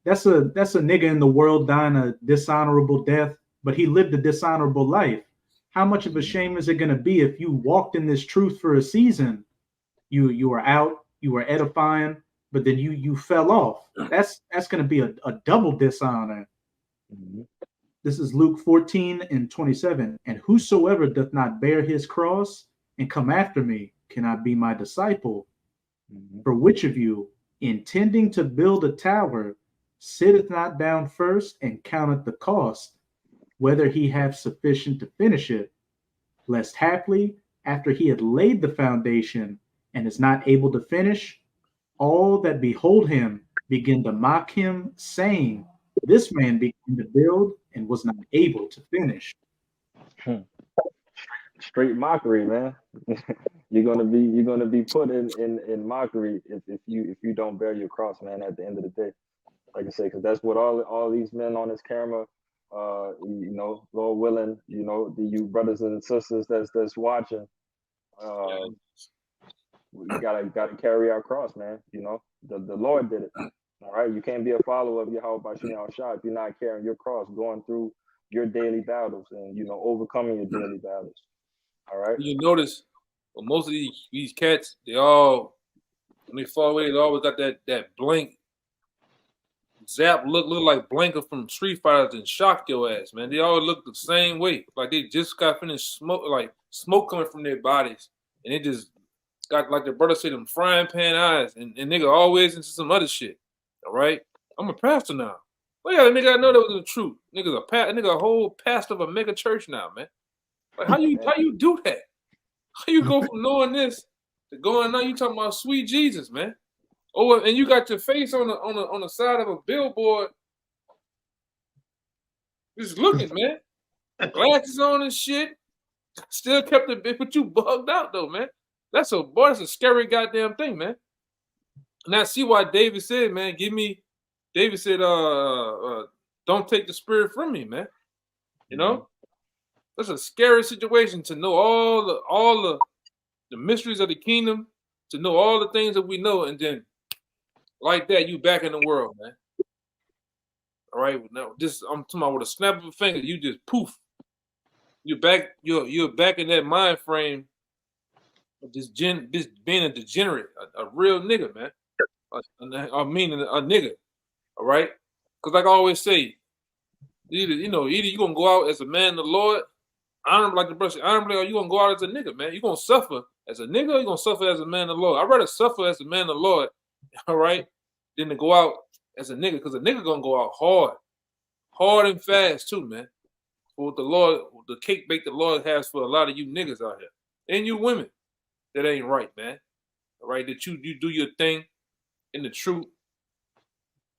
that's a nigga in the world dying a dishonorable death, but he lived a dishonorable life. How much of a shame is it going to be if you walked in this truth for a season? You were out, you were edifying, but then you fell off. That's going to be a double dishonor. Mm-hmm. This is Luke 14 and 27. And whosoever doth not bear his cross and come after me cannot be my disciple. Mm-hmm. For which of you, intending to build a tower, sitteth not down first and counteth the cost, whether he have sufficient to finish it, lest haply, after he had laid the foundation and is not able to finish, all that behold him begin to mock him, saying, this man began to build and was not able to finish. Straight mockery, man. You're gonna be put in mockery if you don't bear your cross, man. At the end of the day, like I say, because that's what all these men on this camera, Lord willing, you brothers and sisters that's watching, we gotta carry our cross, man. The Lord did it. All right, you can't be a follower of Yahweh Bashim Shah if you're not carrying your cross, going through your daily battles and overcoming your daily battles. All right. You notice, well, most of these cats, they all when they fall away, they always got that blank zap look like Blanca from Street Fighter and shock your ass, man. They all look the same way, like they just got finished smoke coming from their bodies, and they just got, like the brother said, them frying pan eyes, and nigga always into some other shit. All right, I'm a pastor now. Well, yeah, nigga, I know that was the truth. Nigga, a whole pastor of a mega church now, man. Like how you do that? How you go from knowing this to going now? You talking about sweet Jesus, man? Oh, and you got your face on the side of a billboard, just looking, man. Glasses on and shit. Still kept it, but you bugged out though, man. That's a scary goddamn thing, man. And I see why David said, man, David said, don't take the spirit from me, man. You know, that's a scary situation to know all the mysteries of the kingdom, to know all the things that we know, and then like that, you back in the world, man. All right, now I'm talking about with a snap of a finger, you just poof. You're back. You're back in that mind frame of this being a degenerate, a real nigga, man. I mean, a nigga. All right, because like I always say, either you gonna go out as a man of the Lord, honorable, like the brother, honorably, or you gonna go out as a nigga, man. You gonna suffer as a nigga, or you gonna suffer as a man of the Lord. I'd rather suffer as a man of the Lord, all right, than to go out as a nigga, because a nigga gonna go out hard and fast too, man. For what the cake bake the Lord has for a lot of you niggas out here, and you women, that ain't right, man. All right, that you do your thing in the truth.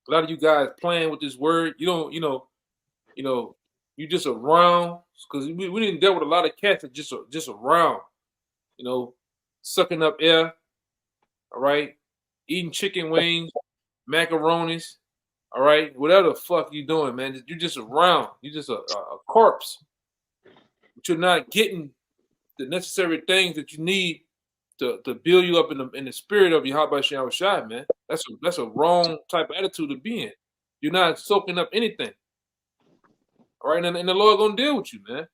A lot of you guys playing with this word. You don't, you just around, because we didn't deal with a lot of cats that just around, sucking up air. All right, eating chicken wings, macaronis. All right, whatever the fuck you doing, man, you just around. You just a corpse. But you're not getting the necessary things that you need to build you up in the spirit of Yahweh Shem Shai, man. That's a wrong type of attitude to be in. You're not soaking up anything. All right, and the Lord gonna deal with you, man.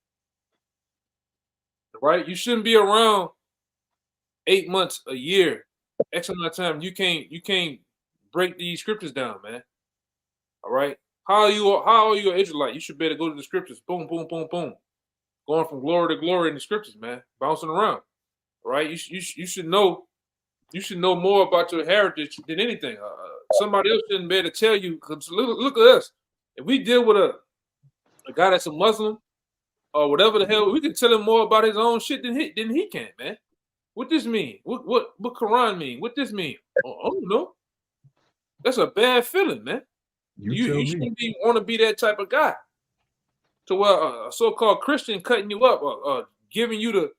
All right, you shouldn't be around 8 months, a year, X amount of time. You can't break these scriptures down, man. All right, how are you an Israelite? You should be able to go to the scriptures, boom, boom, boom, boom, going from glory to glory in the scriptures, man, bouncing around. All right, you should know. You should know more about your heritage than anything. Somebody else shouldn't be able to tell you. Cause look at us. If we deal with a guy that's a Muslim or whatever the hell, we can tell him more about his own shit than he can, man. What this mean? What Quran mean? What this mean? I don't know. That's a bad feeling, man. You shouldn't want to be that type of guy. To where a so-called Christian cutting you up or giving you the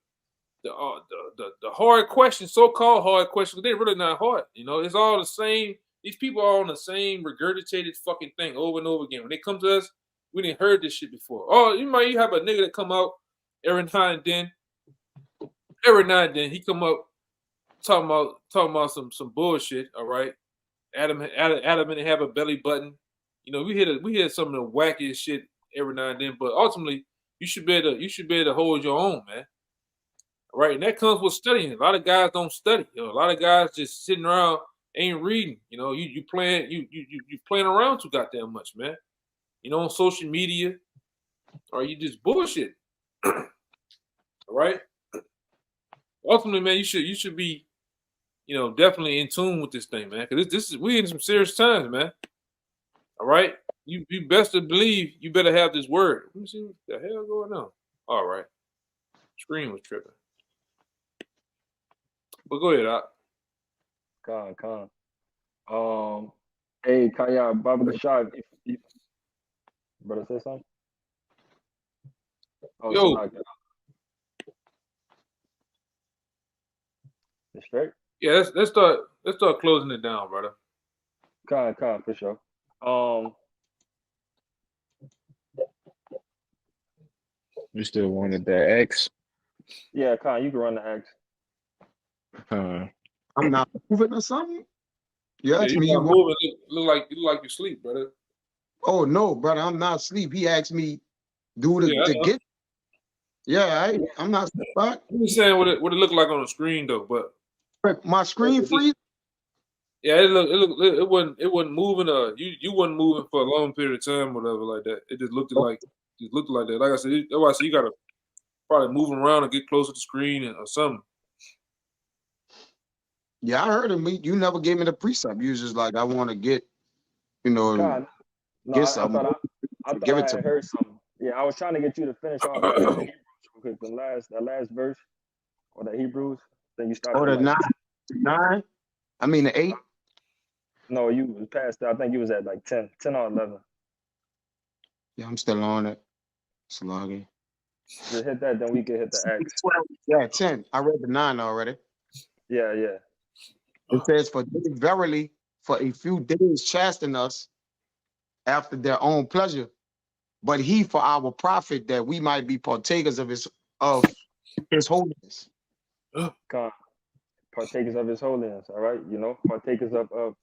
hard questions, so-called hard questions, they're really not hard. It's all the same. These people are on the same regurgitated fucking thing over and over again. When they come to us, we didn't heard this shit before. Oh, you have a nigga that come out every now and then. Every now and then he come up talking about some bullshit. All right, Adam and have a belly button. We hear some of the wackiest shit every now and then, but ultimately you should be able to hold your own, man. All right, and that comes with studying. A lot of guys don't study. A lot of guys just sitting around ain't reading. You playing around too goddamn much, man. On social media, or you just bullshit. All right. Ultimately, man, you should be, definitely in tune with this thing, man. Because we in some serious times, man. All right. You best to believe you better have this word. Let me see what the hell going on. All right. Screen was tripping. But go ahead, Doc. Con. Hey, Kaya, Baba Gashad, if brother say something? Oh, Yo. It's straight? Yeah, let's start closing it down, brother. Con, for sure. You still wanted that X? Yeah, Con, you can run the X. I'm not moving or something. You asked you me. not moving. Look like you sleep, brother. Oh no, brother, I'm not asleep. He asked me, get. Yeah, I'm not asleep. I'm just saying what it looked like on the screen though, but my screen freeze. Yeah, it wasn't moving. You wasn't moving for a long period of time, whatever like that. It just looked like that. Like I said, that's why I said you gotta probably move around and get closer to the screen or something. Yeah, I heard him. You never gave me the precept. You was just like, I want to get, God, no, get something. I thought I had heard something. Yeah, I was trying to get you to finish off the Hebrews real quick. The last verse or the Hebrews. Then you started. Oh, the 9. I mean the 8. No, you was past that. I think you was at like 10 or 11. Yeah, I'm still on it. Slogging. Just hit that, then we can hit the X. 12. Yeah, 10. I read the 9 already. Yeah, yeah. It says, for they verily for a few days chasten us after their own pleasure, but he for our profit, that we might be partakers of his holiness. Con, partakers of his holiness, all right? You know, partakers of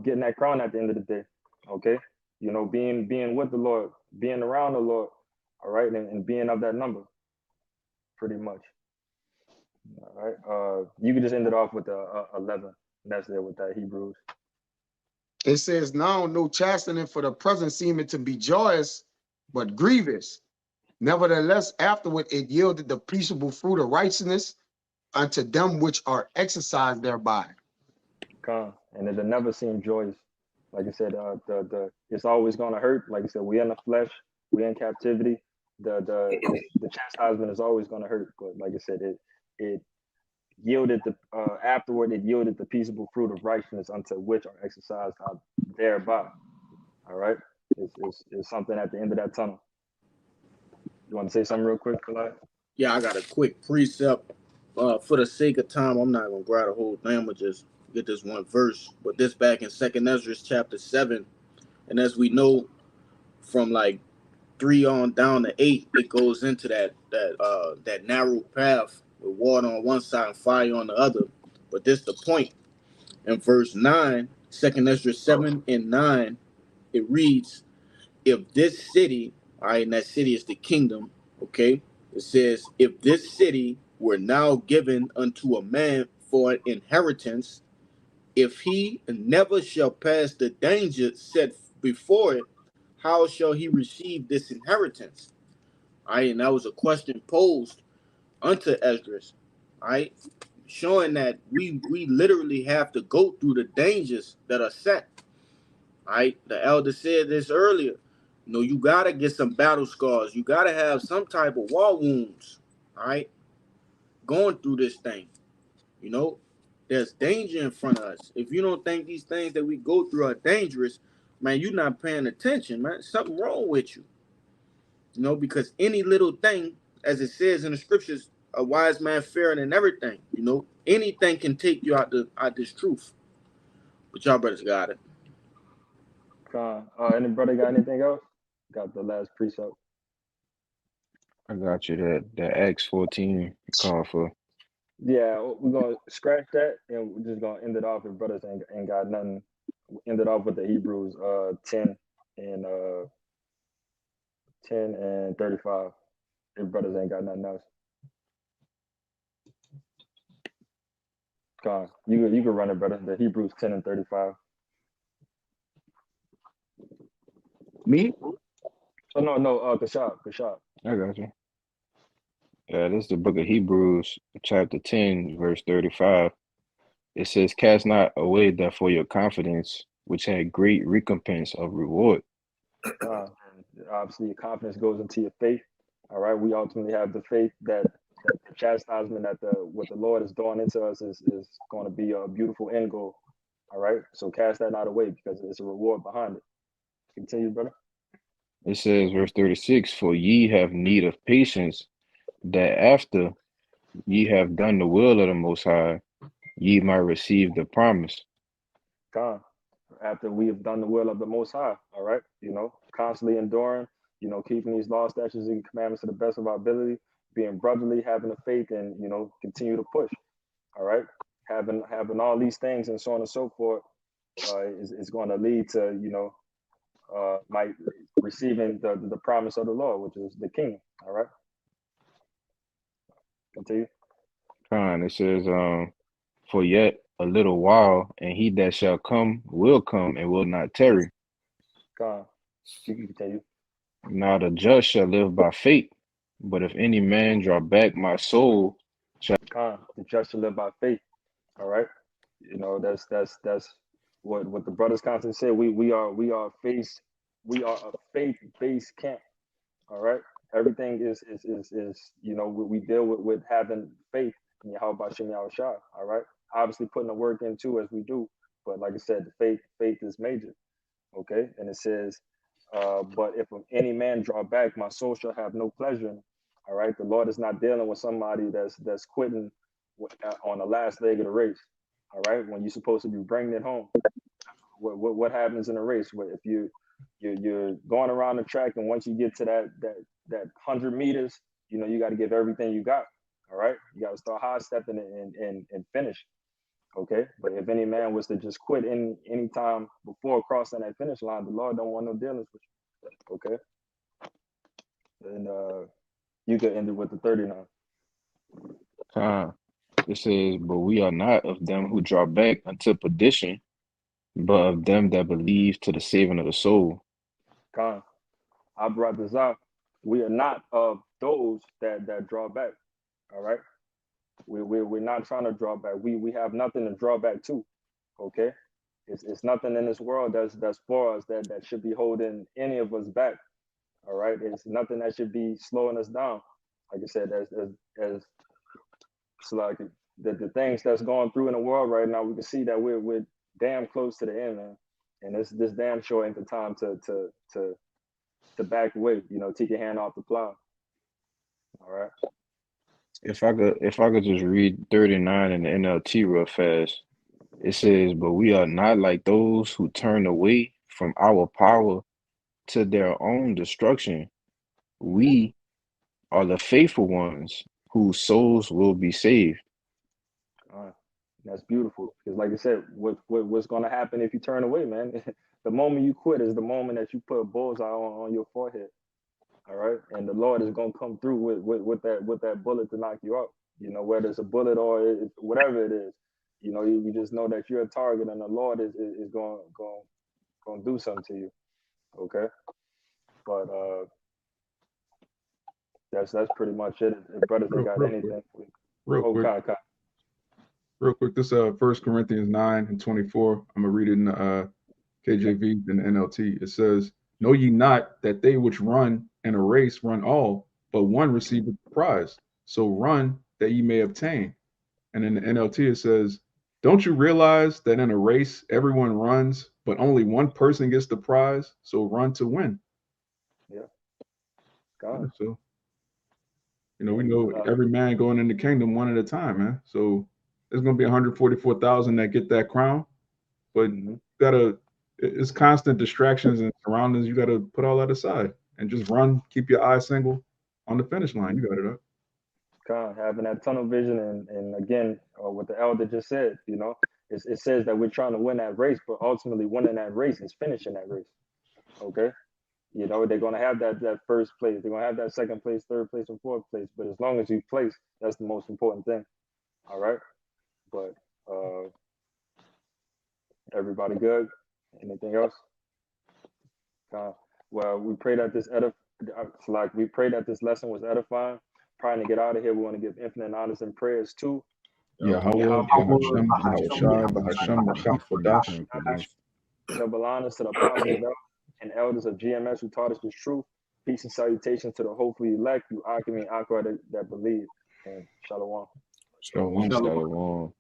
getting that crown at the end of the day. Okay? You know, being with the Lord, being around the Lord, all right, and being of that number, pretty much. All right. You could just end it off with the 11. That's there with that Hebrews. It says, now no chastening for the present seemeth to be joyous, but grievous. Nevertheless, afterward it yielded the peaceable fruit of righteousness unto them which are exercised thereby. Con, and it'll never seem joyous. Like I said, the it's always gonna hurt. Like I said, we're in the flesh, we're in captivity. The chastisement is always gonna hurt. But like I said, it yielded the afterward it yielded the peaceable fruit of righteousness unto which are exercised thereby. All right, it's something at the end of that tunnel. You want to say something real quick, Kalai? Yeah, I got a quick precept. For the sake of time, I'm not gonna grab the whole thing. I'm gonna just get this one verse. But this back in 2nd Ezra chapter 7, and as we know from like 3 on down to 8, it goes into that narrow path with water on one side and fire on the other. But this the point. In verse 9, 2nd Ezra 7 and 9, it reads, if this city, all right, and that city is the kingdom, okay? It says, if this city were now given unto a man for an inheritance, if he never shall pass the danger set before it, how shall he receive this inheritance? All right, and that was a question posed unto Esdras, all right, showing that we literally have to go through the dangers that are set. All right, the elder said this earlier. You know, you gotta get some battle scars. You gotta have some type of war wounds. All right, going through this thing. You know, there's danger in front of us. If you don't think these things that we go through are dangerous, man, you're not paying attention, man. Something wrong with you. You know, because any little thing, as it says in the scriptures, a wise man fearing and everything. You know, anything can take you out this truth. But y'all brothers got it. Con, any brother got anything else? Got the last precept. I got you. That Acts 14 call for. Yeah, we're gonna scratch that and we're just gonna end it off if brothers ain't got nothing. End it off with the Hebrews 10 and 35. If brothers ain't got nothing else. Con, you can run it, brother. The Hebrews 10 and 35. Me? Oh no, Kashab. I got you. Yeah, this is the book of Hebrews, chapter 10, verse 35. It says, cast not away therefore your confidence, which had great recompense of reward. Obviously, your confidence goes into your faith. All right, we ultimately have the faith that the chastisement that what the Lord is doing into us is going to be a beautiful end goal. All right, so cast that not away because it's a reward behind it. Continue, brother. It says, verse 36, for ye have need of patience, that after ye have done the will of the Most High, ye might receive the promise. God, after we have done the will of the Most High, all right, you know, constantly enduring, you know, keeping these laws, statutes, and commandments to the best of our ability, being brotherly, having the faith, and you know, continue to push. All right, having all these things and so on and so forth is going to lead to might receiving the promise of the Lord, which is the kingdom. All right, continue. It says, for yet a little while, and he that shall come will come and will not tarry. God, you can continue. Now the just shall live by faith, but if any man draw back, my soul shall. God, the just shall live by faith. All right, you know that's what the brothers constantly say. We are a faith-based camp. All right, everything is you know we deal with having faith in Yahweh Shem Yahushua. All right, obviously putting the work into as we do, but like I said, the faith is major. Okay, and it says, but if any man draw back, my soul shall have no pleasure in him. All right, the Lord is not dealing with somebody that's quitting, on the last leg of the race. All right, when you're supposed to be bringing it home. What happens in a race? If you're going around the track, and once you get to that 100 meters, you know, you got to give everything you got. All right, you got to start high stepping and finish. Okay, but if any man was to just quit any time before crossing that finish line, the Lord don't want no dealings with you. Okay, and you could end it with the 39. It says, but we are not of them who draw back unto perdition, but of them that believe to the saving of the soul. Khan, I brought this up. We are not of those that draw back. All right, we're not trying to draw back. We have nothing to draw back to. Okay, it's nothing in this world that's for us that should be holding any of us back. All right, it's nothing that should be slowing us down. Like I said, as it's like the things that's going through in the world right now, we can see that we're damn close to the end, man. And this damn sure ain't the time to back away. You know, take your hand off the plow. All right. If I could just read 39 in the NLT real fast. It says, but we are not like those who turn away from our power to their own destruction. We are the faithful ones whose souls will be saved. That's beautiful. Because like I said, what's going to happen if you turn away, man? The moment you quit is the moment that you put a bullseye on your forehead. All right. And the Lord is going to come through with that bullet to knock you out. You know, whether it's a bullet or whatever it is, you know, you just know that you're a target and the Lord is going to do something to you. Okay. But that's pretty much it. If brothers ain't got anything. Real quick, this 1 Corinthians 9:24. I'm gonna read it in the KJV and the NLT. It says, "Know ye not that they which run in a race run all, but one receiveth the prize? So run that ye may obtain." And in the NLT it says, "Don't you realize that in a race everyone runs, but only one person gets the prize? So run to win." Yeah. God. So, you know, we know every man going in the kingdom one at a time, man. So there's going to be 144,000 that get that crown, but you gotta, it's constant distractions and surroundings. You got to put all that aside and just run. Keep your eye single on the finish line. You got it up. God, having that tunnel vision, and again, what the elder just said, you know, it says that we're trying to win that race, but ultimately winning that race is finishing that race. Okay. You know, they're going to have that first place. They're going to have that second place, third place, and fourth place. But as long as you place, that's the most important thing. All right. But everybody good? Anything else? Well, we pray that we pray that this lesson was edifying. Trying to get out of here, we want to give infinite honors and prayers too. Double honors to the apostles and elders of GMS who taught us the truth. Peace and salutations to the hopefully elect, you Akimi and Akra that believe. And Shalom. Shalom.